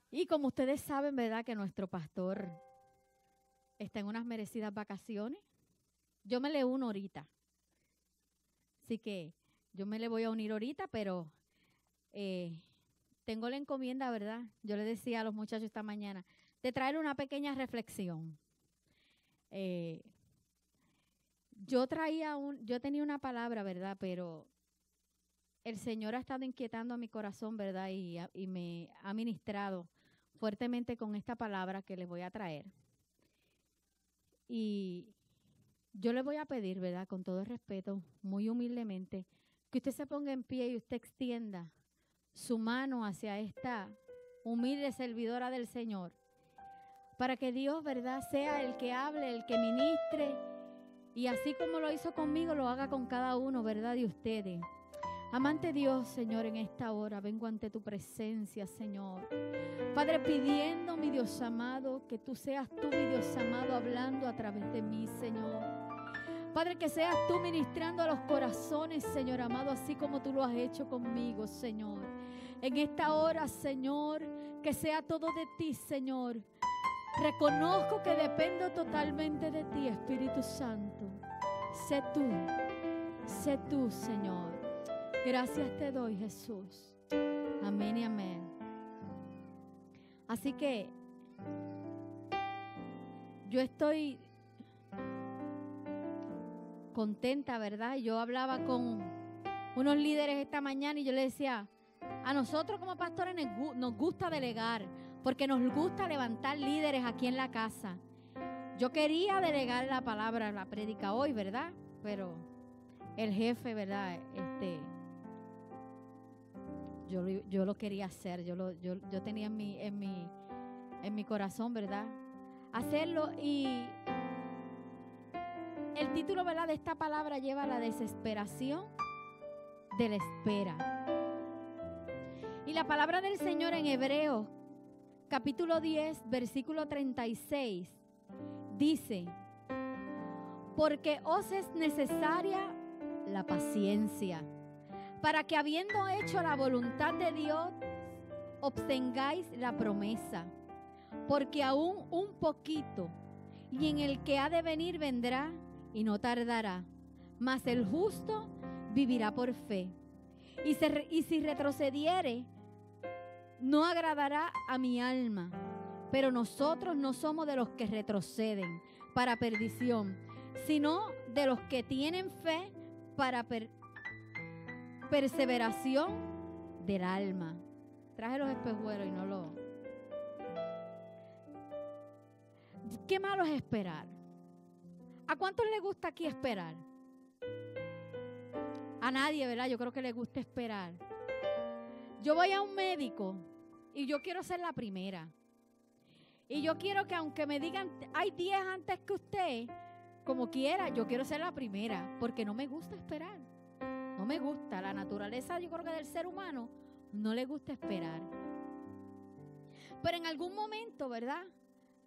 Y como ustedes saben, ¿verdad?, que nuestro pastor está en unas merecidas vacaciones. Yo me le uno ahorita. Así que yo me le voy a unir ahorita, pero tengo la encomienda, ¿verdad? Yo le decía a los muchachos esta mañana, de traer una pequeña reflexión. Yo tenía una palabra, ¿verdad? Pero el Señor ha estado inquietando a mi corazón, ¿verdad? Y me ha ministrado fuertemente con esta palabra que les voy a traer. Y yo le voy a pedir, ¿verdad?, con todo el respeto, muy humildemente, que usted se ponga en pie y usted extienda su mano hacia esta humilde servidora del Señor, para que Dios, ¿verdad?, sea el que hable, el que ministre, y así como lo hizo conmigo, lo haga con cada uno, ¿verdad?, de ustedes. Amante Dios, Señor, en esta hora vengo ante tu presencia, Señor. Padre, pidiendo, mi Dios amado, que tú seas tú, mi Dios amado, hablando a través de mí, Señor. Padre, que seas tú ministrando a los corazones, Señor amado, así como tú lo has hecho conmigo, Señor. En esta hora, Señor, que sea todo de ti, Señor. Reconozco que dependo totalmente de ti, Espíritu Santo. Sé tú, Señor. Gracias te doy, Jesús. Amén y amén. Así que yo estoy contenta, ¿verdad? Yo hablaba con unos líderes esta mañana y yo les decía, a nosotros como pastores nos gusta delegar, porque nos gusta levantar líderes aquí en la casa. Yo quería delegar la palabra, la prédica hoy, ¿verdad? Pero el jefe, ¿verdad?, yo lo quería hacer, yo tenía en mi corazón, ¿verdad?, hacerlo. Y el título, ¿verdad?, de esta palabra lleva la desesperación de la espera. Y la palabra del Señor en Hebreos, capítulo 10, versículo 36, dice, porque os es necesaria la paciencia, para que habiendo hecho la voluntad de Dios, obtengáis la promesa. Porque aún un poquito, y en el que ha de venir vendrá, y no tardará. Mas el justo vivirá por fe. Y si retrocediere, no agradará a mi alma. Pero nosotros no somos de los que retroceden para perdición, sino de los que tienen fe para perseveración del alma. Traje los espejuelos y no lo... Qué malo es esperar. ¿A cuántos les gusta aquí esperar? A nadie, ¿verdad? Yo creo que les gusta esperar. Yo voy a un médico y yo quiero ser la primera. Y yo quiero que aunque me digan, hay 10 antes que usted, como quiera, yo quiero ser la primera, porque no me gusta esperar. No me gusta. La naturaleza, yo creo que del ser humano, no le gusta esperar. Pero en algún momento, ¿verdad?,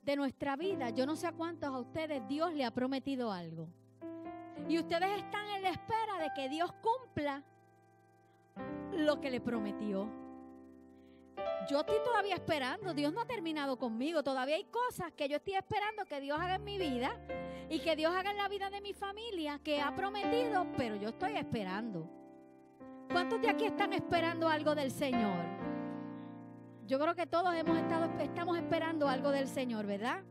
de nuestra vida, yo no sé a cuántos a ustedes Dios le ha prometido algo. Y ustedes están en la espera de que Dios cumpla lo que le prometió. Yo estoy todavía esperando. Dios no ha terminado conmigo. Todavía hay cosas que yo estoy esperando que Dios haga en mi vida y que Dios haga en la vida de mi familia, que ha prometido, pero yo estoy esperando. ¿Cuántos de aquí están esperando algo del Señor? Yo creo que todos estamos esperando algo del Señor, ¿verdad?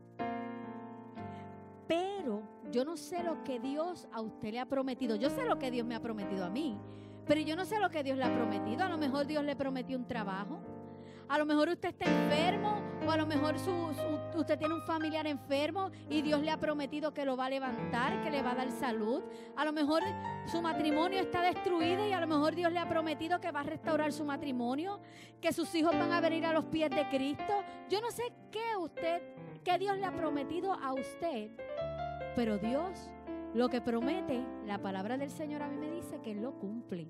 Pero yo no sé lo que Dios a usted le ha prometido. Yo sé lo que Dios me ha prometido a mí, pero yo no sé lo que Dios le ha prometido. A lo mejor Dios le prometió un trabajo. A lo mejor usted está enfermo, o a lo mejor usted tiene un familiar enfermo y Dios le ha prometido que lo va a levantar, que le va a dar salud. A lo mejor su matrimonio está destruido y a lo mejor Dios le ha prometido que va a restaurar su matrimonio, que sus hijos van a venir a los pies de Cristo. Yo no sé qué Dios le ha prometido a usted, pero Dios lo que promete, la palabra del Señor a mí me dice que Él lo cumple.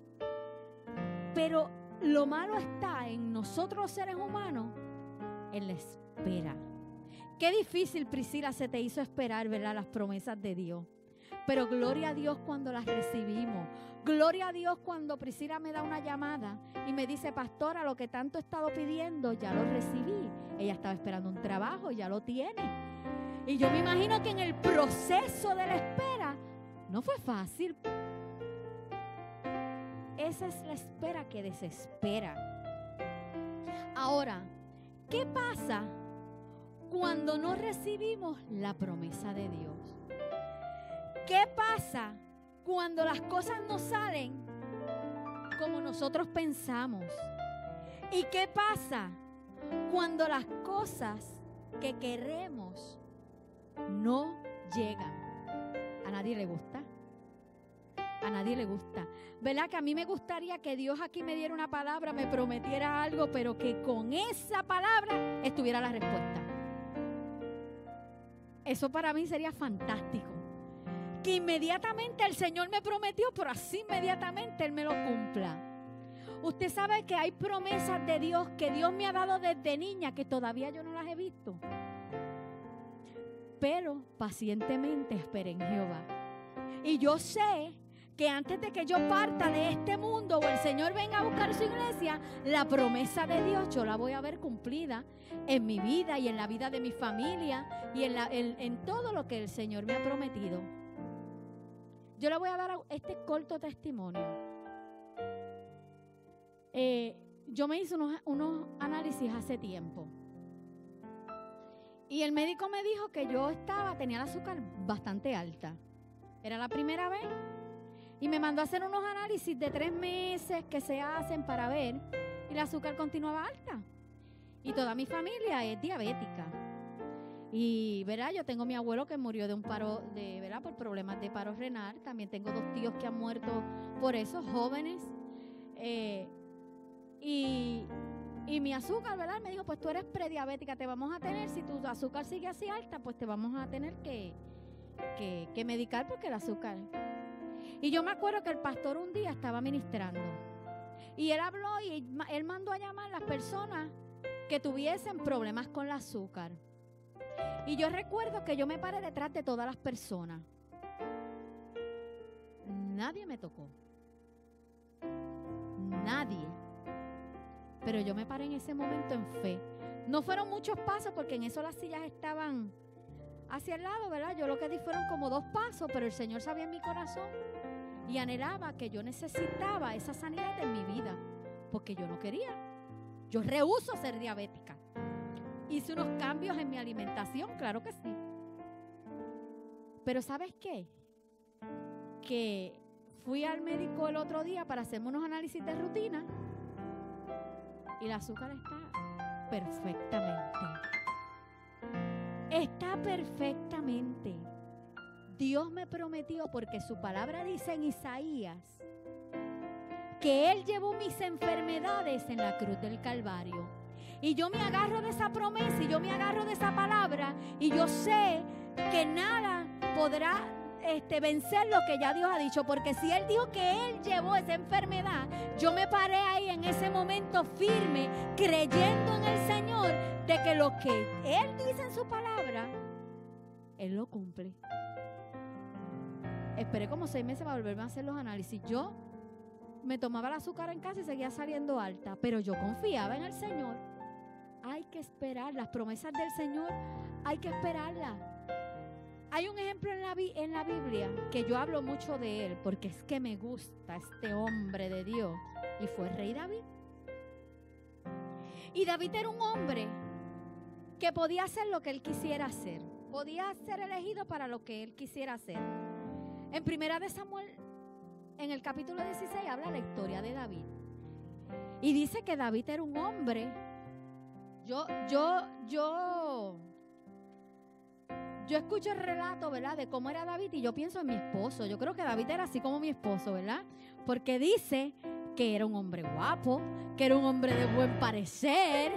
Pero lo malo está en nosotros los seres humanos, en la espera. Qué difícil, Priscila, se te hizo esperar, ¿verdad?, las promesas de Dios. pero gloria a Dios cuando las recibimos. Gloria a Dios cuando Priscila me da una llamada y me dice, pastora, lo que tanto he estado pidiendo, ya lo recibí. Ella estaba esperando un trabajo, ya lo tiene. Y yo me imagino que en el proceso de la espera no fue fácil. Esa es la espera que desespera. Ahora, ¿qué pasa cuando no recibimos la promesa de Dios? ¿Qué pasa cuando las cosas no salen como nosotros pensamos? ¿Y qué pasa cuando las cosas que queremos no llegan? A nadie le gusta. A nadie le gusta. ¿Verdad? Que a mí me gustaría que Dios aquí me diera una palabra, me prometiera algo, pero que con esa palabra estuviera la respuesta. Eso para mí sería fantástico. Que inmediatamente el Señor me prometió, pero así inmediatamente Él me lo cumpla. Usted sabe que hay promesas de Dios que Dios me ha dado desde niña que todavía yo no las he visto. Pero pacientemente esperé en Jehová. Y yo sé que antes de que yo parta de este mundo o el Señor venga a buscar su iglesia, la promesa de Dios yo la voy a ver cumplida en mi vida y en la vida de mi familia y en todo lo que el Señor me ha prometido. Yo le voy a dar este corto testimonio. Yo me hice unos análisis hace tiempo. Y el médico me dijo que yo tenía el azúcar bastante alta. Era la primera vez. Y me mandó a hacer unos análisis de 3 meses que se hacen para ver. Y el azúcar continuaba alta. Y toda mi familia es diabética. Y, ¿verdad? Yo tengo a mi abuelo que murió de un paro, ¿verdad? Por problemas de paro renal. También tengo 2 tíos que han muerto por eso, jóvenes. Y mi azúcar, ¿verdad? Me dijo, pues tú eres prediabética, te vamos a tener, si tu azúcar sigue así alta, pues te vamos a tener que medicar porque el azúcar. Y yo me acuerdo que el pastor un día estaba ministrando. Y él habló y él mandó a llamar a las personas que tuviesen problemas con el azúcar. Y yo recuerdo que yo me paré detrás de todas las personas. Nadie me tocó. Nadie. Pero yo me paré en ese momento en fe. No fueron muchos pasos porque en eso las sillas estaban hacia el lado, ¿verdad? Yo lo que di fueron como 2 pasos, pero el Señor sabía en mi corazón y anhelaba que yo necesitaba esa sanidad en mi vida porque yo no quería. Yo rehúso ser diabética. Hice unos cambios en mi alimentación, claro que sí. Pero ¿sabes qué? Que fui al médico el otro día para hacerme unos análisis de rutina y el azúcar está perfectamente. Está perfectamente. Dios me prometió, porque su palabra dice en Isaías, que Él llevó mis enfermedades en la cruz del Calvario. Y yo me agarro de esa promesa y yo me agarro de esa palabra y yo sé que nada podrá vencer lo que ya Dios ha dicho, porque si Él dijo que Él llevó esa enfermedad, yo me paré ahí en ese momento firme, creyendo en el Señor, de que lo que Él dice en su palabra, Él lo cumple. Esperé como 6 meses para volverme a hacer los análisis. Yo me tomaba el azúcar en casa y seguía saliendo alta, pero yo confiaba en el Señor. Hay que esperar, las promesas del Señor hay que esperarlas. Hay un ejemplo en la Biblia que yo hablo mucho de él porque es que me gusta este hombre de Dios, y fue el rey David. Y David era un hombre que podía hacer lo que él quisiera hacer, podía ser elegido para lo que él quisiera hacer. En Primera de Samuel, en el capítulo 16, habla la historia de David y dice que David era un hombre. Yo escucho el relato, ¿verdad?, de cómo era David y yo pienso en mi esposo. Yo creo que David era así como mi esposo, ¿verdad? Porque dice que era un hombre guapo, que era un hombre de buen parecer.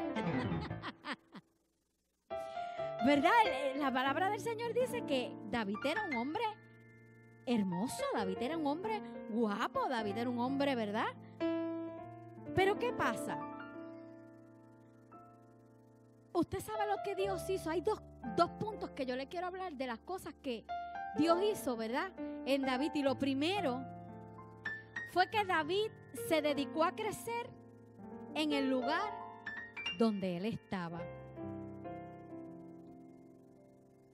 ¿Verdad? La palabra del Señor dice que David era un hombre hermoso, David era un hombre guapo, David era un hombre, ¿verdad? Pero ¿qué pasa? Usted sabe lo que Dios hizo. Hay dos puntos que yo le quiero hablar de las cosas que Dios hizo, ¿verdad?, en David. Y lo primero fue que David se dedicó a crecer en el lugar donde él estaba.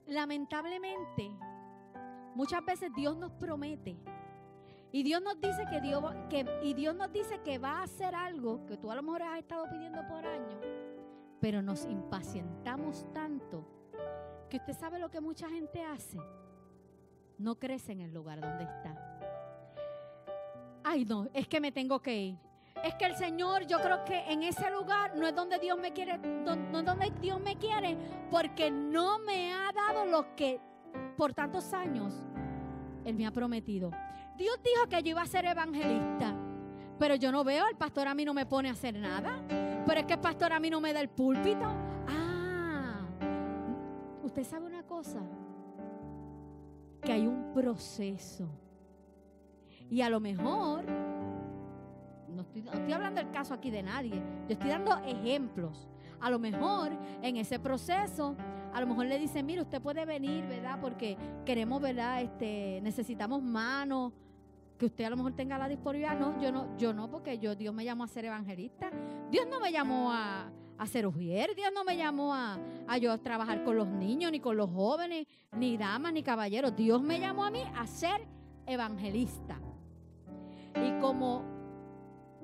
Lamentablemente, muchas veces Dios nos promete y Dios nos dice Dios nos dice que va a hacer algo que tú a lo mejor has estado pidiendo por años, pero nos impacientamos tanto que usted sabe lo que mucha gente hace. No crece en el lugar donde está. Ay, no, es que me tengo que ir. Es que el Señor, yo creo que en ese lugar no es donde Dios me quiere, no es donde Dios me quiere, porque no me ha dado lo que por tantos años Él me ha prometido. Dios dijo que yo iba a ser evangelista, pero yo no veo, el pastor a mí no me pone a hacer nada. Pero es que el pastor a mí no me da el púlpito. Usted sabe una cosa, que hay un proceso. Y a lo mejor, no estoy hablando del caso aquí de nadie, yo estoy dando ejemplos. A lo mejor en ese proceso, a lo mejor le dicen, mire, usted puede venir, ¿verdad? Porque queremos, ¿verdad? Necesitamos manos, que usted a lo mejor tenga la disponibilidad. No, yo no, porque Dios me llamó a ser evangelista. Dios no me llamó a ser ujier. Dios no me llamó a yo trabajar con los niños, ni con los jóvenes, ni damas, ni caballeros. Dios me llamó a mí a ser evangelista. Y como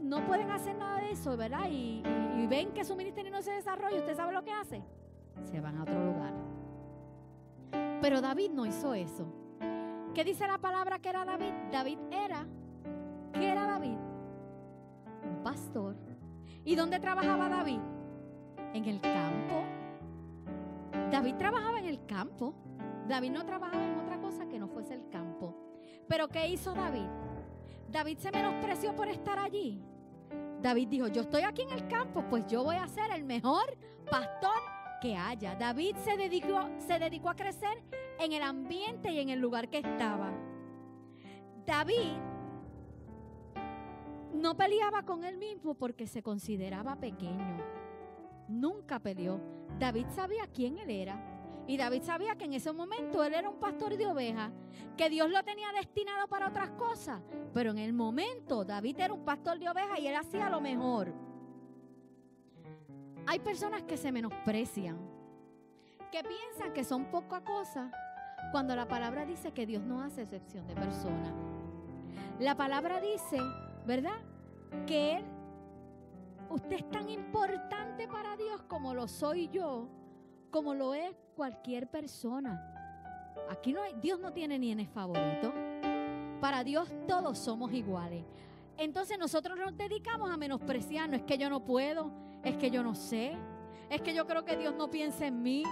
no pueden hacer nada de eso, ¿verdad? Y ven que su ministerio no se desarrolla, ¿usted sabe lo que hace? Se van a otro lugar. Pero David no hizo eso. ¿Qué dice la palabra que era David? ¿Qué era David? Un pastor. ¿Y dónde trabajaba David? En el campo. David trabajaba en el campo. David no trabajaba en otra cosa que no fuese el campo. ¿Pero qué hizo David? David se menospreció por estar allí. David dijo, yo estoy aquí en el campo, pues yo voy a ser el mejor pastor que haya. David se dedicó a crecer en el ambiente y en el lugar que estaba. David no peleaba con él mismo porque se consideraba pequeño. Nunca peleó. David sabía quién él era. Y David sabía que en ese momento él era un pastor de ovejas, que Dios lo tenía destinado para otras cosas. Pero en el momento David era un pastor de ovejas y él hacía lo mejor. Hay personas que se menosprecian, que piensan que son poca cosa, cuando la palabra dice que Dios no hace excepción de personas. La palabra dice, ¿verdad?, que usted es tan importante para Dios como lo soy yo, como lo es cualquier persona. Aquí Dios no tiene nienes favoritos. Para Dios todos somos iguales. Entonces nosotros nos dedicamos a menospreciarnos. Es que yo no puedo, es que yo no sé, es que yo creo que Dios no piensa en mí.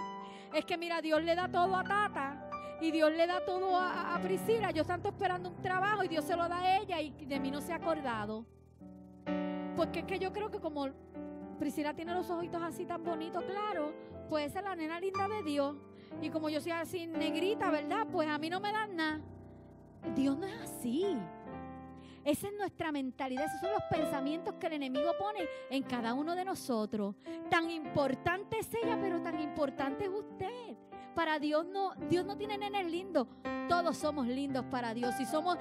Es que mira, Dios le da todo a Tata y Dios le da todo a Priscila. Yo estoy esperando un trabajo y Dios se lo da a ella y de mí no se ha acordado. Porque es que yo creo que como Priscila tiene los ojitos así tan bonitos, claro, pues esa es la nena linda de Dios. Y como yo soy así negrita, ¿verdad? Pues a mí no me dan nada. Dios no es así. Esa es nuestra mentalidad. Esos son los pensamientos que el enemigo pone en cada uno de nosotros. Tan importante es ella, pero tan importante es usted. Para Dios no tiene nenes lindos. Todos somos lindos para Dios. Si somos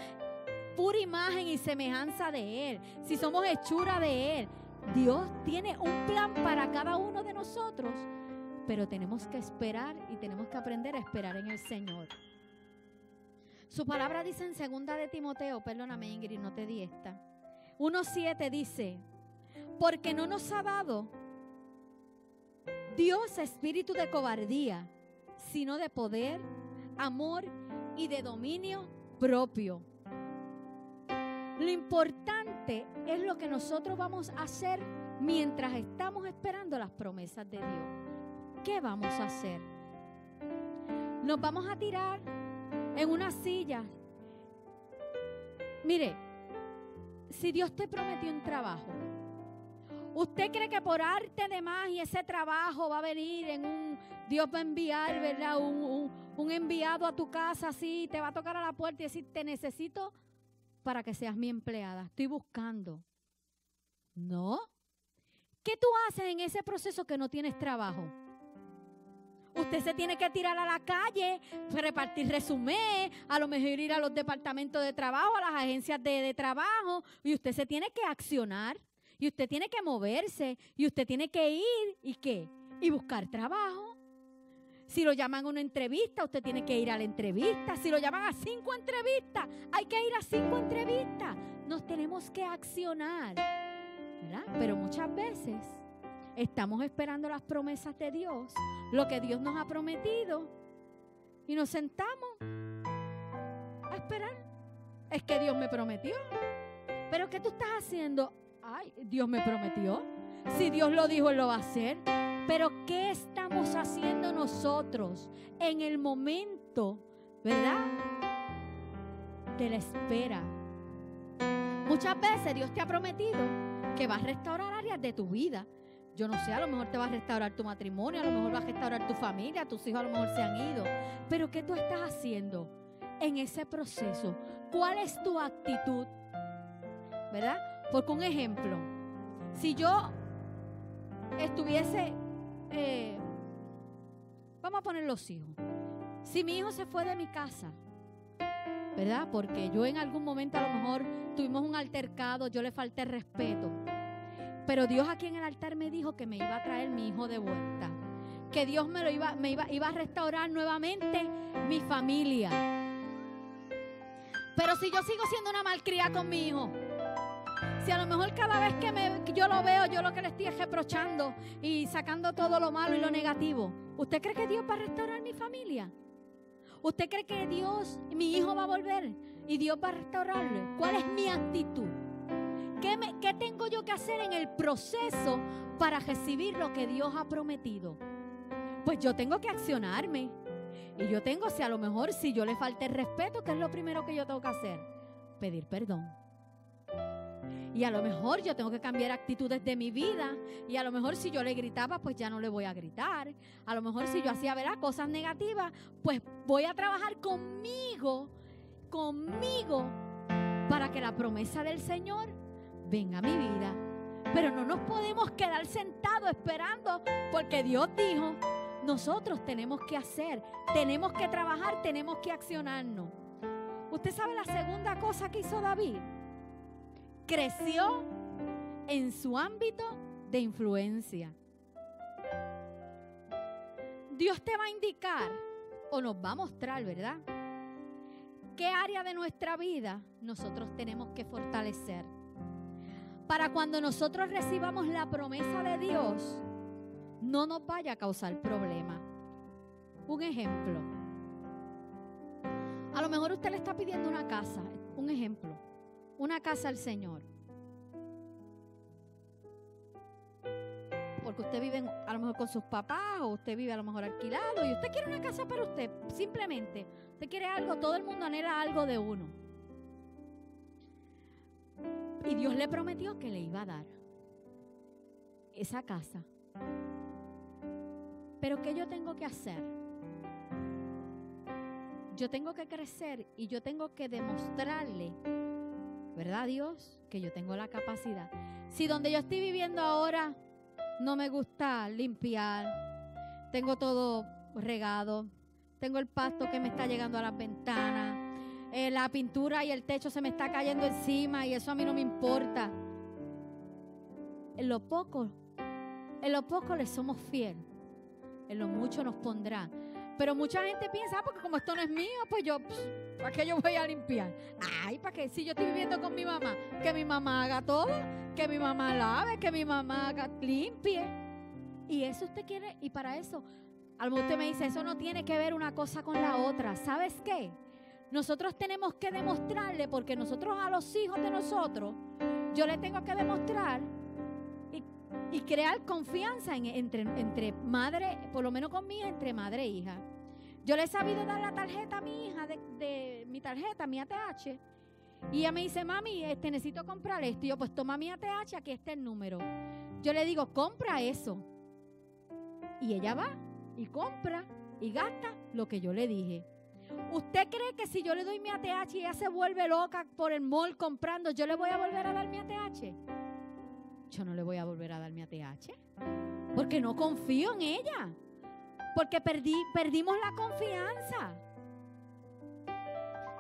pura imagen y semejanza de Él, si somos hechura de Él, Dios tiene un plan para cada uno de nosotros. Pero tenemos que esperar y tenemos que aprender a esperar en el Señor. Su palabra dice en 2 de Timoteo, perdóname Ingrid, no te di esta, 1:7 dice, porque no nos ha dado Dios espíritu de cobardía, sino de poder, amor y de dominio propio. Lo importante es lo que nosotros vamos a hacer mientras estamos esperando las promesas de Dios. ¿Qué vamos a hacer? ¿Nos vamos a tirar en una silla? Mire, si Dios te prometió un trabajo, ¿usted cree que por arte de magia ese trabajo va a venir Dios va a enviar, ¿verdad? Un enviado a tu casa así, te va a tocar a la puerta y decir, te necesito para que seas mi empleada, estoy buscando? No. ¿Qué tú haces en ese proceso que no tienes trabajo? Usted se tiene que tirar a la calle, repartir resumés, a lo mejor ir a los departamentos de trabajo, a las agencias de trabajo, y usted se tiene que accionar, y usted tiene que moverse, y usted tiene que ir, ¿y qué? Y buscar trabajo. Si lo llaman a una entrevista, usted tiene que ir a la entrevista. Si lo llaman a 5 entrevistas, hay que ir a 5 entrevistas. Nos tenemos que accionar, ¿verdad? Pero muchas veces estamos esperando las promesas de Dios, lo que Dios nos ha prometido, y nos sentamos a esperar. Es que Dios me prometió. ¿Pero qué tú estás haciendo? Ay, Dios me prometió. Si Dios lo dijo, Él lo va a hacer. Pero ¿qué estamos haciendo nosotros en el momento, verdad, de la espera? Muchas veces Dios te ha prometido que va a restaurar áreas de tu vida. Yo no sé, a lo mejor te va a restaurar tu matrimonio, a lo mejor va a restaurar tu familia, tus hijos a lo mejor se han ido. Pero ¿qué tú estás haciendo en ese proceso? ¿Cuál es tu actitud? ¿Verdad? Porque un ejemplo, si yo estuviese, vamos a poner los hijos. Si mi hijo se fue de mi casa, ¿verdad? Porque yo en algún momento a lo mejor tuvimos un altercado, yo le falté respeto. Pero Dios aquí en el altar me dijo que me iba a traer mi hijo de vuelta. Que Dios iba a restaurar nuevamente mi familia. Pero si yo sigo siendo una malcriada con mi hijo, si a lo mejor cada vez que yo lo veo, yo lo que le estoy es reprochando y sacando todo lo malo y lo negativo, ¿usted cree que Dios va a restaurar mi familia? ¿Usted cree que Dios, mi hijo va a volver y Dios va a restaurarlo? ¿Cuál es mi actitud? ¿Qué tengo yo que hacer en el proceso para recibir lo que Dios ha prometido? Pues yo tengo que accionarme. Y yo tengo, si a lo mejor, si yo le falté el respeto, ¿qué es lo primero que yo tengo que hacer? Pedir perdón. Y a lo mejor yo tengo que cambiar actitudes de mi vida. Y a lo mejor si yo le gritaba, pues ya no le voy a gritar. A lo mejor si yo hacía, ¿verdad?, cosas negativas, pues voy a trabajar conmigo, para que la promesa del Señor venga a mi vida. Pero no nos podemos quedar sentados esperando, porque Dios dijo, nosotros tenemos que hacer, tenemos que trabajar, tenemos que accionarnos. ¿Usted sabe la segunda cosa que hizo David? Creció en su ámbito de influencia. Dios te va a indicar o nos va a mostrar, ¿verdad?, qué área de nuestra vida nosotros tenemos que fortalecer para cuando nosotros recibamos la promesa de Dios no nos vaya a causar problema. Un ejemplo, a lo mejor usted le está pidiendo una casa, un ejemplo, una casa al Señor, porque usted vive a lo mejor con sus papás o usted vive a lo mejor alquilado y usted quiere una casa para usted, simplemente usted quiere algo, todo el mundo anhela algo de uno y Dios le prometió que le iba a dar esa casa. Pero ¿qué yo tengo que hacer? Yo tengo que crecer y yo tengo que demostrarle, ¿verdad, Dios?, que yo tengo la capacidad. Si donde yo estoy viviendo ahora no me gusta limpiar, tengo todo regado, tengo el pasto que me está llegando a las ventanas, la pintura y el techo se me está cayendo encima y eso a mí no me importa. En lo poco le somos fieles, en lo mucho nos pondrá. Pero mucha gente piensa, porque como esto no es mío, pues yo, ¿para qué yo voy a limpiar? Ay, ¿para qué? Si yo estoy viviendo con mi mamá, que mi mamá haga todo, que mi mamá lave, que mi mamá limpie. Y eso usted quiere, y para eso, a lo mejor usted me dice, eso no tiene que ver una cosa con la otra. ¿Sabes qué? Nosotros tenemos que demostrarle, porque nosotros a los hijos de nosotros, yo le tengo que demostrar y crear confianza entre madre, por lo menos conmigo, entre madre e hija. Yo le he sabido dar la tarjeta a mi hija, de mi tarjeta, mi ATH, y ella me dice, mami, necesito comprar esto. Y yo, pues toma mi ATH, aquí está el número. Yo le digo, compra eso. Y ella va y compra y gasta lo que yo le dije. ¿Usted cree que si yo le doy mi ATH y ella se vuelve loca por el mall comprando, yo le voy a volver a dar mi ATH? Yo no le voy a volver a dar mi ATH porque no confío en ella. Porque perdimos la confianza.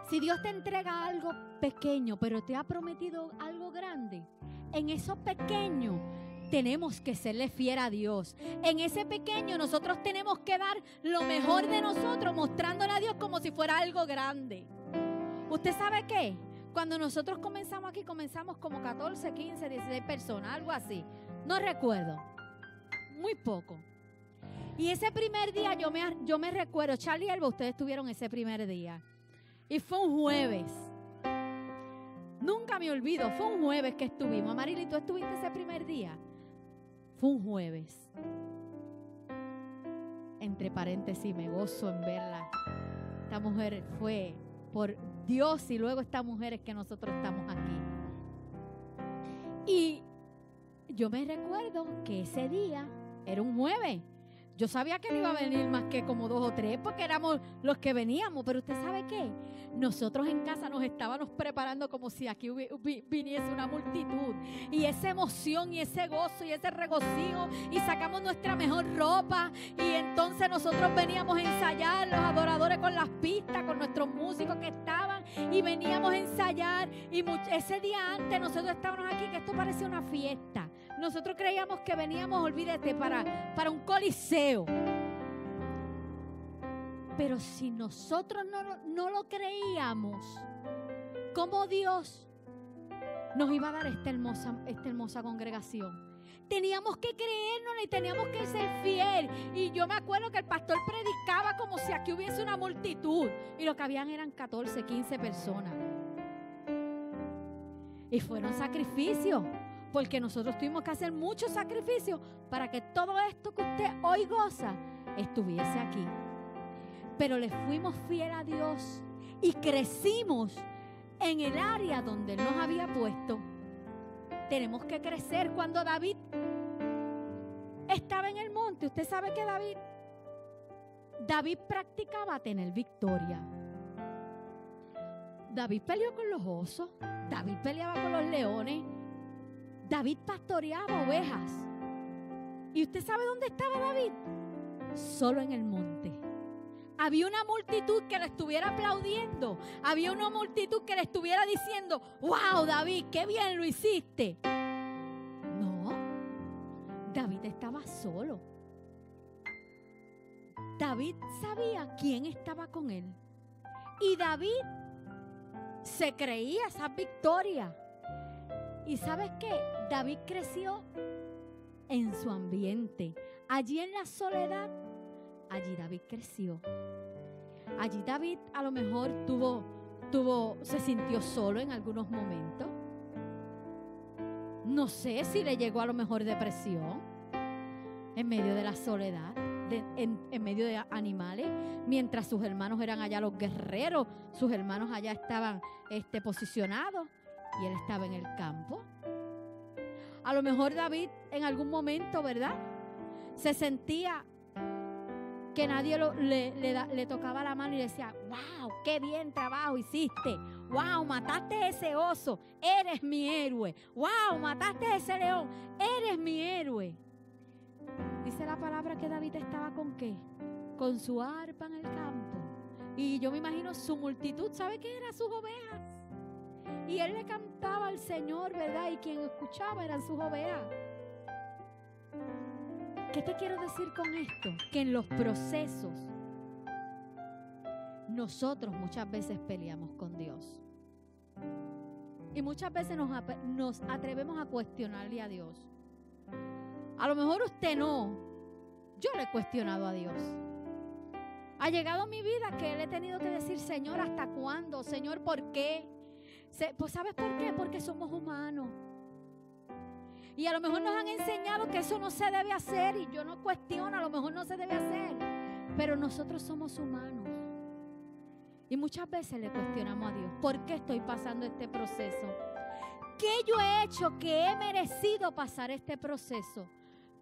Si Dios te entrega algo pequeño, pero te ha prometido algo grande, en eso pequeño tenemos que serle fiel a Dios. En ese pequeño nosotros tenemos que dar lo mejor de nosotros, mostrándole a Dios como si fuera algo grande. ¿Usted sabe qué? Cuando nosotros comenzamos aquí, comenzamos como 14, 15, 16 personas, algo así. No recuerdo. Muy poco. Y ese primer día yo me recuerdo, Charlie y Elba, ustedes estuvieron ese primer día. Y fue un jueves. Nunca me olvido, fue un jueves que estuvimos. Amarili, ¿tú estuviste ese primer día? Fue un jueves. Entre paréntesis, me gozo en verla. Esta mujer fue por Dios y luego estas mujeres que nosotros estamos aquí. Y yo me recuerdo que ese día era un jueves. Yo sabía que no iba a venir más que como 2 o 3 porque éramos los que veníamos. Pero ¿usted sabe qué? Nosotros en casa nos estábamos preparando como si aquí viniese una multitud. Y esa emoción y ese gozo y ese regocijo. Y sacamos nuestra mejor ropa. Y entonces nosotros veníamos a ensayar, los adoradores con las pistas, con nuestros músicos que estaban. Y veníamos a ensayar. Y ese día antes nosotros estábamos aquí que esto parecía una fiesta. Nosotros creíamos que veníamos, olvídate, para un coliseo. Pero si nosotros no lo creíamos, ¿cómo Dios nos iba a dar esta hermosa congregación? Teníamos que creernos y teníamos que ser fiel. Y yo me acuerdo que el pastor predicaba como si aquí hubiese una multitud. Y lo que habían eran 14, 15 personas. Y fueron sacrificios. Porque nosotros tuvimos que hacer muchos sacrificios para que todo esto que usted hoy goza estuviese aquí. Pero le fuimos fieles a Dios y crecimos en el área donde Él nos había puesto. Tenemos que crecer. Cuando David estaba en el monte, usted sabe que David practicaba tener victoria. David peleó con los osos, David peleaba con los leones. David pastoreaba ovejas. ¿Y usted sabe dónde estaba David? Solo en el monte. Había una multitud que le estuviera aplaudiendo. Había una multitud que le estuviera diciendo: ¡Wow, David, qué bien lo hiciste! No, David estaba solo. David sabía quién estaba con él. Y David se creía esa victoria. ¿Y sabes qué? David creció en su ambiente. Allí en la soledad, allí David creció. Allí David a lo mejor se sintió solo en algunos momentos. No sé si le llegó a lo mejor depresión en medio de la soledad, en medio de animales, mientras sus hermanos eran allá los guerreros, sus hermanos allá estaban posicionados. Y él estaba en el campo. A lo mejor David en algún momento, ¿verdad?, se sentía que nadie le tocaba la mano y le decía: ¡Wow, qué bien trabajo hiciste! ¡Wow, mataste ese oso! ¡Eres mi héroe! ¡Wow, mataste ese león! ¡Eres mi héroe! Dice la palabra que David estaba ¿con qué? Con su arpa en el campo. Y yo me imagino su multitud, ¿sabe qué eran sus ovejas? Y él le cantaba al Señor, ¿verdad? Y quien escuchaba eran sus ovejas. ¿Qué te quiero decir con esto? Que en los procesos nosotros muchas veces peleamos con Dios. Y muchas veces nos atrevemos a cuestionarle a Dios. A lo mejor usted no. Yo le he cuestionado a Dios. Ha llegado mi vida que le he tenido que decir: Señor, ¿hasta cuándo? Señor, ¿por qué? Pues ¿sabes por qué? Porque somos humanos. Y a lo mejor nos han enseñado que eso no se debe hacer. Y yo no cuestiono, a lo mejor no se debe hacer. Pero nosotros somos humanos. Y muchas veces le cuestionamos a Dios: ¿por qué estoy pasando este proceso? ¿Qué yo he hecho que he merecido pasar este proceso?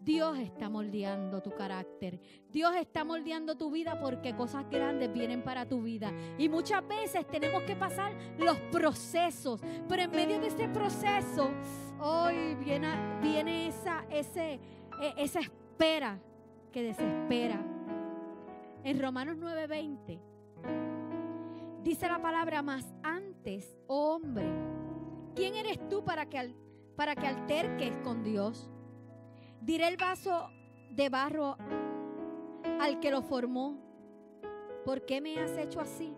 Dios está moldeando tu carácter. Dios está moldeando tu vida porque cosas grandes vienen para tu vida. Y muchas veces tenemos que pasar los procesos. Pero en medio de ese proceso, hoy viene esa espera que desespera. En Romanos 9:20 dice la palabra: mas antes, oh hombre, ¿quién eres tú para que alterques con Dios? Diré el vaso de barro al que lo formó: ¿por qué me has hecho así?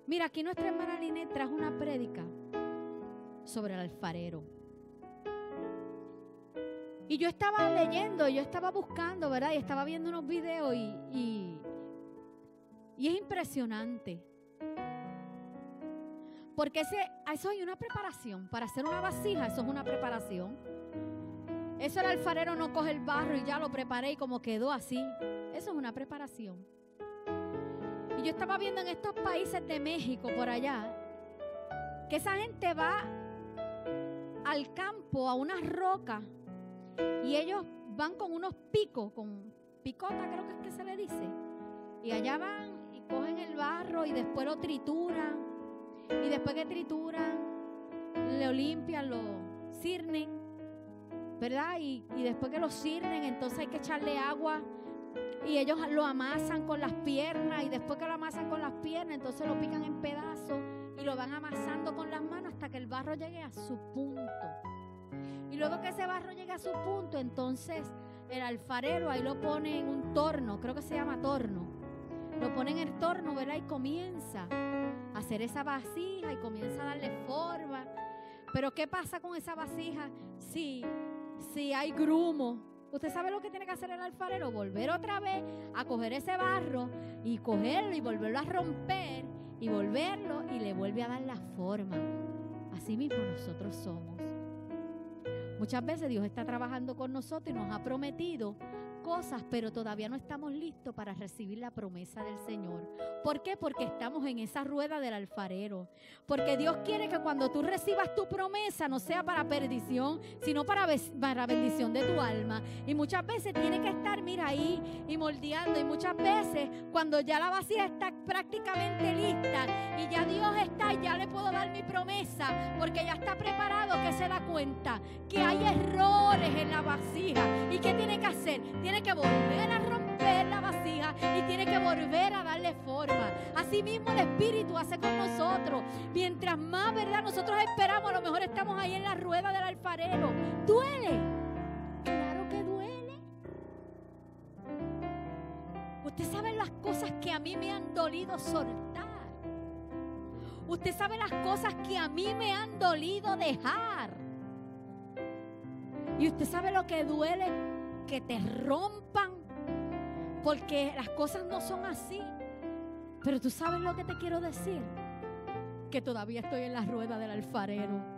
Mira, aquí nuestra hermana Linet trajo una prédica sobre el alfarero. Y yo estaba leyendo, yo estaba buscando, ¿verdad? Y estaba viendo unos videos y es impresionante. Porque eso hay una preparación. Para hacer una vasija, eso es una preparación. Eso el alfarero no coge el barro y ya lo preparé y como quedó así. Eso es una preparación. Y yo estaba viendo en estos países de México, por allá, que esa gente va al campo, a unas rocas, y ellos van con unos picos, con picota creo que es que se le dice. Y allá van y cogen el barro y después lo trituran. Y después que trituran, lo limpian, lo cirnen, ¿verdad? Y después que lo cirnen, entonces hay que echarle agua. Y ellos lo amasan con las piernas. Y después que lo amasan con las piernas, entonces lo pican en pedazos. Y lo van amasando con las manos hasta que el barro llegue a su punto. Y luego que ese barro llegue a su punto, entonces el alfarero ahí lo pone en un torno, creo que se llama torno. Lo pone en el torno, ¿verdad? Y comienza a hacer esa vasija y comienza a darle forma. Pero ¿qué pasa con esa vasija si hay grumo? ¿Usted sabe lo que tiene que hacer el alfarero? Volver otra vez a coger ese barro y cogerlo y volverlo a romper y volverlo y le vuelve a dar la forma. Así mismo nosotros somos. Muchas veces Dios está trabajando con nosotros y nos ha prometido cosas, pero todavía no estamos listos para recibir la promesa del Señor. ¿Por qué? Porque estamos en esa rueda del alfarero. Porque Dios quiere que cuando tú recibas tu promesa no sea para perdición, sino para bendición de tu alma. Y muchas veces tiene que estar, mira, ahí y moldeando. Y muchas veces cuando ya la vasija está prácticamente lista y ya Dios está, ya le puedo dar mi promesa, porque ya está preparado, que se da cuenta que hay errores en la vasija. ¿Y qué tiene que hacer? Tiene que volver a romper la vasija y tiene que volver a darle forma. Así mismo el Espíritu hace con nosotros. Mientras más, ¿verdad?, nosotros esperamos, a lo mejor estamos ahí en la rueda del alfarero. ¿Duele? Claro que duele. Usted sabe las cosas que a mí me han dolido soltar. Usted sabe las cosas que a mí me han dolido dejar. Y usted sabe lo que duele, que te rompan, porque las cosas no son así. Pero tú sabes lo que te quiero decir, que todavía estoy en la rueda del alfarero.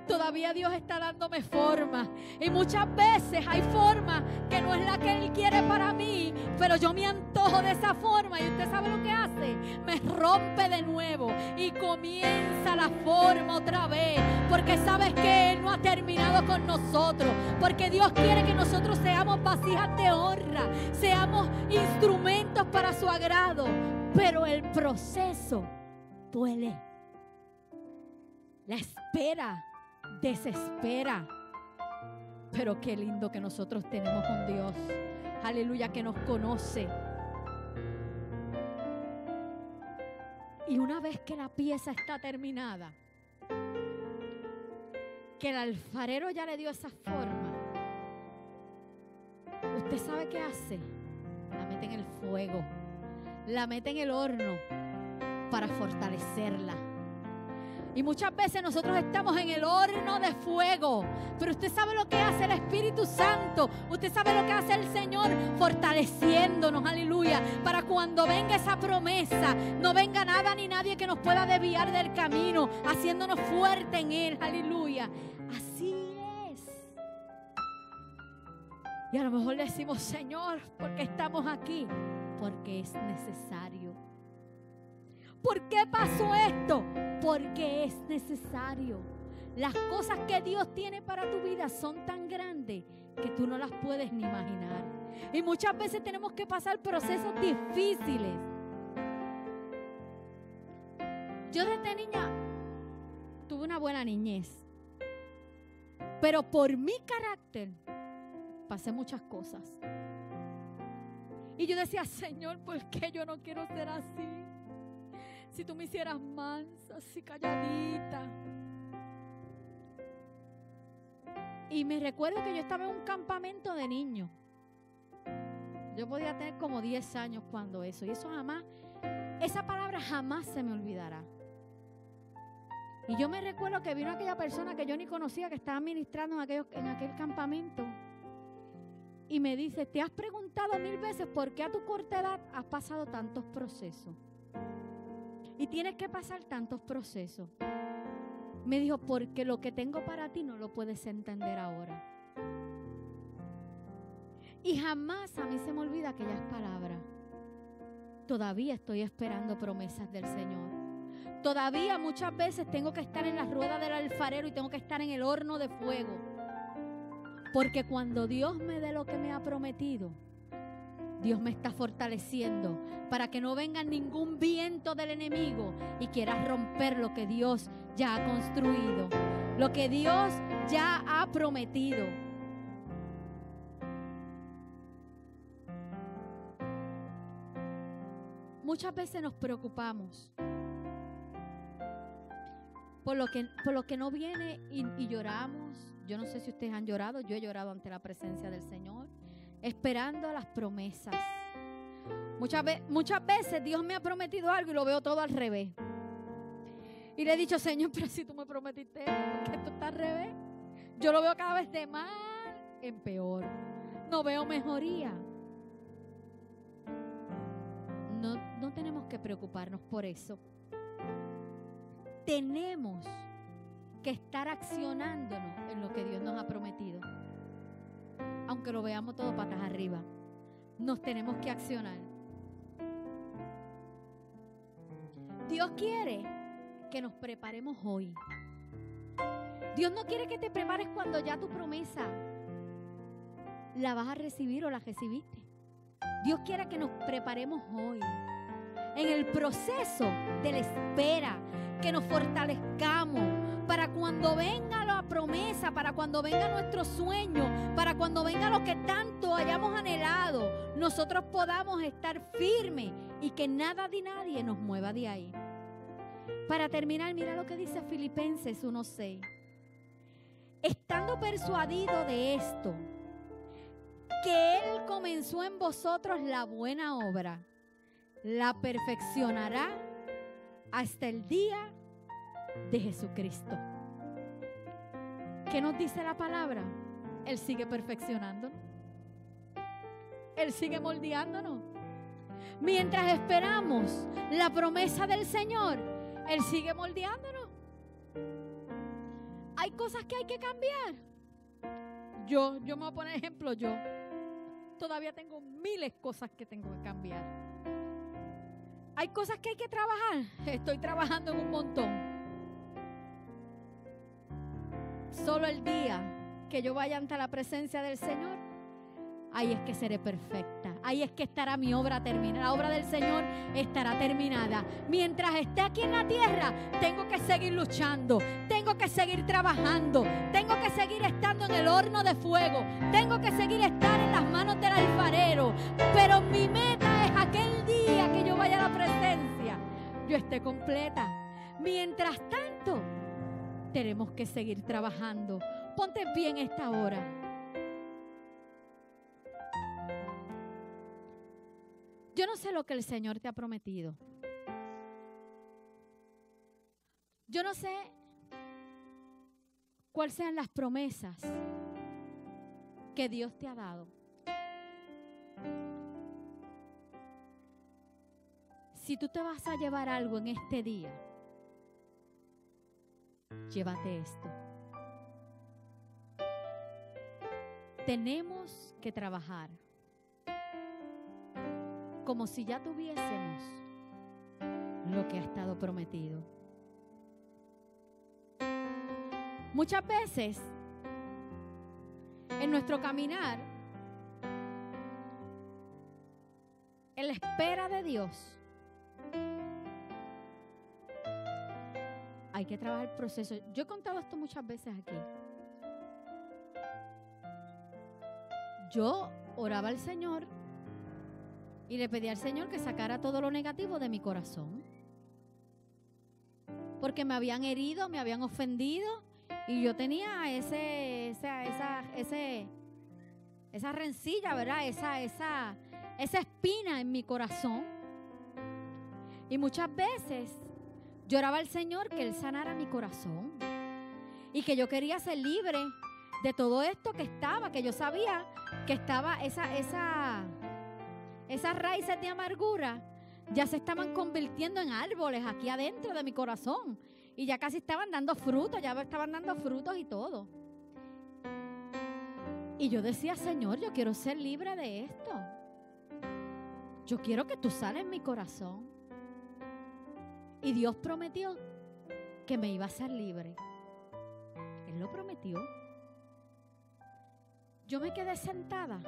Todavía Dios está dándome forma. Y muchas veces hay forma que no es la que Él quiere para mí, pero yo me antojo de esa forma. Y usted sabe lo que hace, me rompe de nuevo y comienza la forma otra vez, porque sabes que Él no ha terminado con nosotros, porque Dios quiere que nosotros seamos vasijas de honra, seamos instrumentos para su agrado. Pero el proceso duele. La espera desespera. Pero qué lindo que nosotros tenemos un Dios, aleluya, que nos conoce. Y una vez que la pieza está terminada, que el alfarero ya le dio esa forma, ¿usted sabe qué hace? La mete en el fuego, la mete en el horno para fortalecerla. Y muchas veces nosotros estamos en el horno de fuego, pero usted sabe lo que hace el Espíritu Santo, usted sabe lo que hace el Señor, fortaleciéndonos, aleluya, para cuando venga esa promesa, no venga nada ni nadie que nos pueda desviar del camino, haciéndonos fuerte en Él, aleluya. Así es. Y a lo mejor le decimos, Señor, ¿por qué estamos aquí? Porque es necesario. ¿Por qué pasó esto? Porque es necesario. Las cosas que Dios tiene para tu vida son tan grandes que tú no las puedes ni imaginar. Y muchas veces tenemos que pasar procesos difíciles. Yo desde niña tuve una buena niñez, pero por mi carácter pasé muchas cosas. Y yo decía, Señor, ¿por qué yo no quiero ser así? Si tú me hicieras mansa, así calladita. Y me recuerdo que yo estaba en un campamento de niños. Yo podía tener como 10 años cuando eso. Y eso jamás, esa palabra jamás se me olvidará. Y yo me recuerdo que vino aquella persona que yo ni conocía, que estaba ministrando en aquel campamento. Y me dice, ¿te has preguntado 1000 veces por qué a tu corta edad has pasado tantos procesos? Y tienes que pasar tantos procesos. Me dijo, porque lo que tengo para ti no lo puedes entender ahora. Y jamás a mí se me olvida aquellas palabras. Todavía estoy esperando promesas del Señor. Todavía muchas veces tengo que estar en la rueda del alfarero y tengo que estar en el horno de fuego. Porque cuando Dios me dé lo que me ha prometido, Dios me está fortaleciendo para que no venga ningún viento del enemigo y quiera romper lo que Dios ya ha construido, lo que Dios ya ha prometido. Muchas veces nos preocupamos por lo que no viene y lloramos. Yo no sé si ustedes han llorado, yo he llorado ante la presencia del Señor, esperando las promesas. Muchas veces Dios me ha prometido algo y lo veo todo al revés. Y le he dicho, Señor, pero si tú me prometiste esto, ¿por qué esto está al revés? Yo lo veo cada vez de mal en peor. No veo mejoría. No tenemos que preocuparnos por eso. Tenemos que estar accionándonos en lo que Dios nos ha prometido. Aunque lo veamos todo patas arriba, nos tenemos que accionar. Dios quiere que nos preparemos hoy. Dios no quiere que te prepares cuando ya tu promesa la vas a recibir o la recibiste. Dios quiere que nos preparemos hoy, en el proceso de la espera, que nos fortalezcamos para cuando venga la promesa, para cuando venga nuestro sueño, para cuando venga lo que tanto hayamos anhelado, nosotros podamos estar firmes y que nada ni nadie nos mueva de ahí. Para terminar, mira lo que dice Filipenses 1:6. Estando persuadido de esto, que Él comenzó en vosotros la buena obra, la perfeccionará hasta el día de Jesucristo. ¿Qué nos dice la palabra? Él sigue perfeccionándonos. Él sigue moldeándonos. Mientras esperamos la promesa del Señor, Él sigue moldeándonos. Hay cosas que hay que cambiar. Yo me voy a poner ejemplo, yo todavía tengo miles de cosas que tengo que cambiar. Hay cosas que hay que trabajar. Estoy trabajando en un montón. Solo el día que yo vaya ante la presencia del Señor, ahí es que seré perfecta. Ahí es que estará mi obra terminada. La obra del Señor estará terminada. Mientras esté aquí en la tierra, tengo que seguir luchando. Tengo que seguir trabajando. Tengo que seguir estando en el horno de fuego. Tengo que seguir estar en las manos del alfarero. Pero mi meta es aquel día que yo vaya a la presencia, yo esté completa. Mientras tanto, tenemos que seguir trabajando. Ponte en pie en esta hora. Yo no sé lo que el Señor te ha prometido. Yo no sé cuáles sean las promesas que Dios te ha dado. Si tú te vas a llevar algo en este día, llévate esto. Tenemos que trabajar como si ya tuviésemos lo que ha estado prometido. Muchas veces en nuestro caminar, en la espera de Dios, hay que trabajar el proceso. Yo he contado esto muchas veces aquí. Yo oraba al Señor Y le pedí al Señor que sacara todo lo negativo de mi corazón. Porque me habían herido, me habían ofendido. Y yo tenía esa rencilla, ¿verdad? Esa espina en mi corazón. Y muchas veces lloraba al Señor que Él sanara mi corazón. Y que yo quería ser libre de todo esto que yo sabía que estaba esas raíces de amargura ya se estaban convirtiendo en árboles aquí adentro de mi corazón. Y ya casi estaban dando frutos, y todo. Y yo decía, Señor, yo quiero ser libre de esto. Yo quiero que tú sanes mi corazón. Y Dios prometió que me iba a hacer libre. Él lo prometió. Yo me quedé sentada.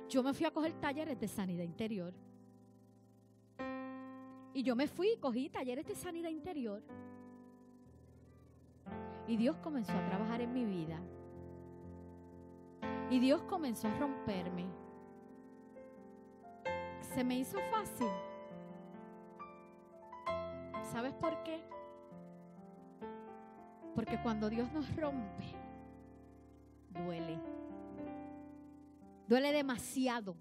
Yo me fui a coger talleres de sanidad interior. Y yo me fui y cogí talleres de sanidad interior. Y Dios comenzó a trabajar en mi vida. Y Dios comenzó a romperme. Se me hizo fácil. ¿Sabes por qué? Porque cuando Dios nos rompe, duele. Duele demasiado.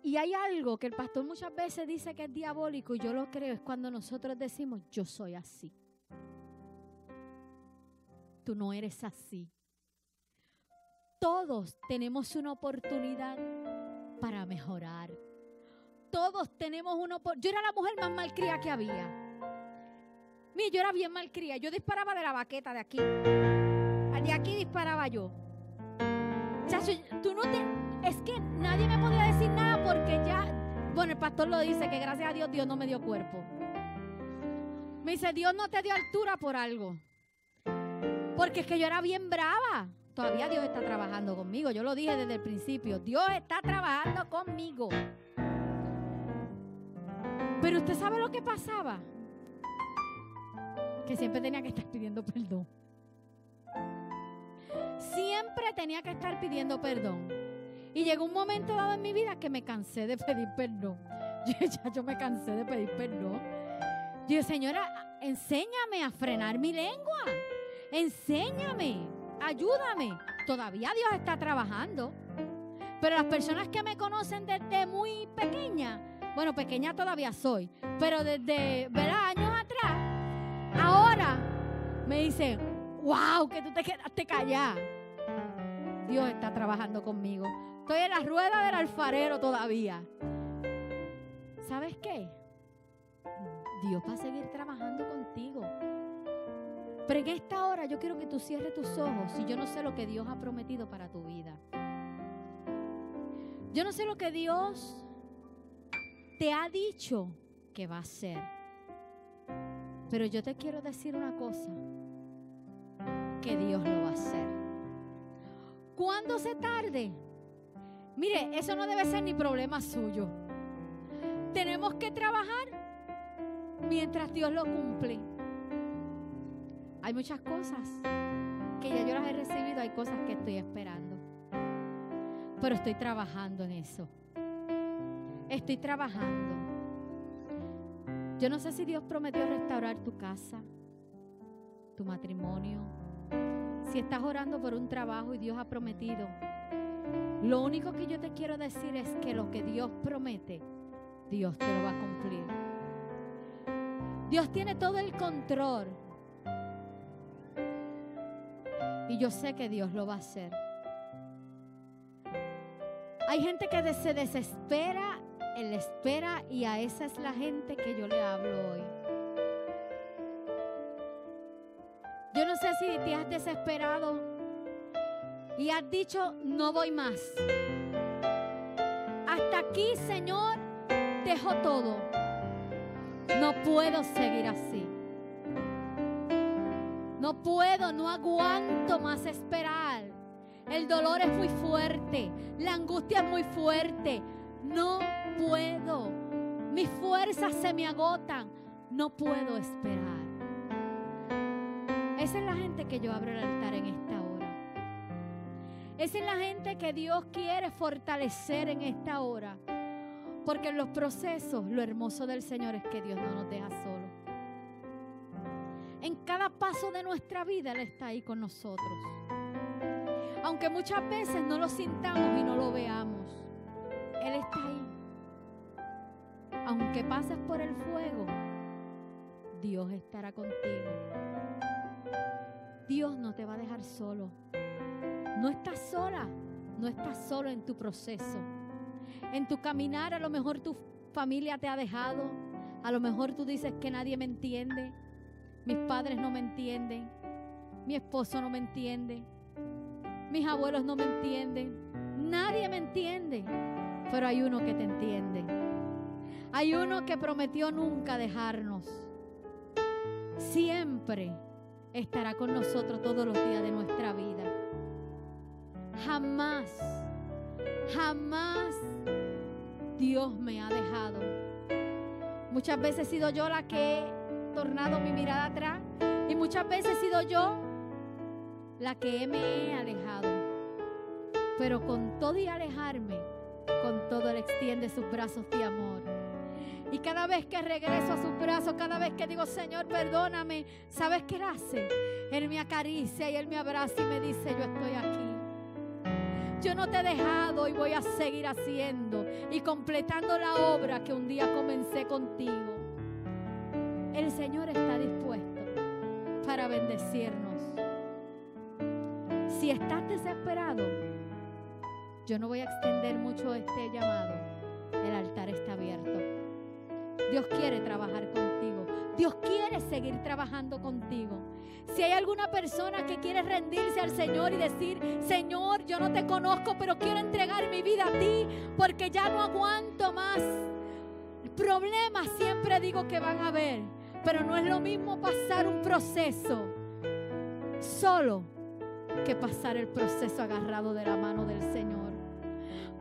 Y hay algo que el pastor muchas veces dice que es diabólico, y yo lo creo, es cuando nosotros decimos, yo soy así. Tú no eres así. Todos tenemos una oportunidad para mejorar. Todos tenemos una oportunidad. Yo era la mujer más malcriada que había. Mira, yo era bien malcriada. Yo disparaba de la baqueta de aquí. De aquí disparaba yo. Chacho, es que nadie me podía decir nada porque ya, bueno, el pastor lo dice, que gracias a Dios, Dios no me dio cuerpo. Me dice, Dios no te dio altura por algo. Porque es que yo era bien brava. Todavía Dios está trabajando conmigo. Yo lo dije desde el principio. Dios está trabajando conmigo. Pero usted sabe lo que pasaba. Que siempre tenía que estar pidiendo perdón. Siempre tenía que estar pidiendo perdón. Y llegó un momento dado en mi vida que me cansé de pedir perdón. Yo me cansé de pedir perdón. Yo dije, Señora, enséñame a frenar mi lengua. Enséñame, ayúdame. Todavía Dios está trabajando. Pero las personas que me conocen desde muy pequeña, bueno, pequeña todavía soy, pero desde, ¿verdad?, años atrás, ahora me dicen, wow, que tú te quedaste callada. Dios está trabajando conmigo. Estoy en la rueda del alfarero todavía. ¿Sabes qué? Dios va a seguir trabajando contigo. Pero en esta hora yo quiero que tú cierres tus ojos y yo no sé lo que Dios ha prometido para tu vida. Yo no sé lo que Dios te ha dicho que va a hacer. Pero yo te quiero decir una cosa, que Dios lo va a hacer. Cuando se tarde, mire, eso no debe ser ni problema suyo. Tenemos que trabajar mientras Dios lo cumple. Hay muchas cosas que ya yo las he recibido, hay cosas que estoy esperando. Pero estoy trabajando en eso. Estoy trabajando. Yo no sé si Dios prometió restaurar tu casa, tu matrimonio. Si estás orando por un trabajo y Dios ha prometido, lo único que yo te quiero decir es que lo que Dios promete, Dios te lo va a cumplir. Dios tiene todo el control. Y yo sé que Dios lo va a hacer. Hay gente que se desespera en la espera, y a esa es la gente que yo le hablo hoy. Yo no sé si te has desesperado y has dicho, no voy más. Hasta aquí, Señor, dejo todo. No puedo seguir así. No puedo, no aguanto más esperar. El dolor es muy fuerte, la angustia es muy fuerte. No puedo. Mis fuerzas se me agotan. No puedo esperar. Esa es la gente que yo abro el altar en esta hora. Esa es la gente que Dios quiere fortalecer en esta hora. Porque en los procesos, lo hermoso del Señor es que Dios no nos deja solos. En cada paso de nuestra vida Él está ahí con nosotros. Aunque muchas veces no lo sintamos y no lo veamos, Él está ahí. Aunque pases por el fuego, Dios estará contigo. Dios no te va a dejar solo. No estás sola, no estás solo en tu proceso. En tu caminar a lo mejor tu familia te ha dejado. A lo mejor tú dices que nadie me entiende. Mis padres no me entienden. Mi esposo no me entiende. Mis abuelos no me entienden. Nadie me entiende. Pero hay uno que te entiende. Hay uno que prometió nunca dejarnos. Siempre estará con nosotros todos los días de nuestra vida. Jamás, jamás Dios me ha dejado. Muchas veces he sido yo la que he tornado mi mirada atrás y muchas veces he sido yo la que me he alejado. Pero con todo y alejarme, con todo Él extiende sus brazos de amor. Y cada vez que regreso a sus brazos, cada vez que digo, Señor, perdóname, ¿sabes qué Él hace? Él me acaricia y Él me abraza y me dice, yo estoy aquí. Yo no te he dejado y voy a seguir haciendo y completando la obra que un día comencé contigo. El Señor está dispuesto para bendecirnos. Si estás desesperado, yo no voy a extender mucho este llamado. El altar está abierto. Dios quiere trabajar contigo. Dios quiere seguir trabajando contigo. Si hay alguna persona que quiere rendirse al Señor y decir, Señor, yo no te conozco, pero quiero entregar mi vida a ti porque ya no aguanto más. Problemas siempre digo que van a haber, pero no es lo mismo pasar un proceso solo que pasar el proceso agarrado de la mano del Señor.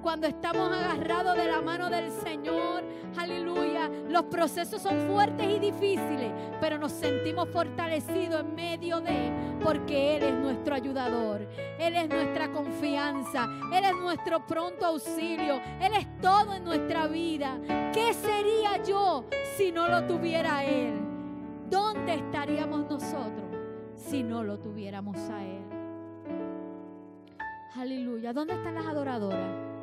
Cuando estamos agarrados de la mano del Señor, aleluya, los procesos son fuertes y difíciles, pero nos sentimos fortalecidos en medio de, porque Él es nuestro ayudador, Él es nuestra confianza, Él es nuestro pronto auxilio, Él es todo en nuestra vida. ¿Qué sería yo si no lo tuviera Él? ¿Dónde estaríamos nosotros si no lo tuviéramos a Él? Aleluya. ¿Dónde están las adoradoras?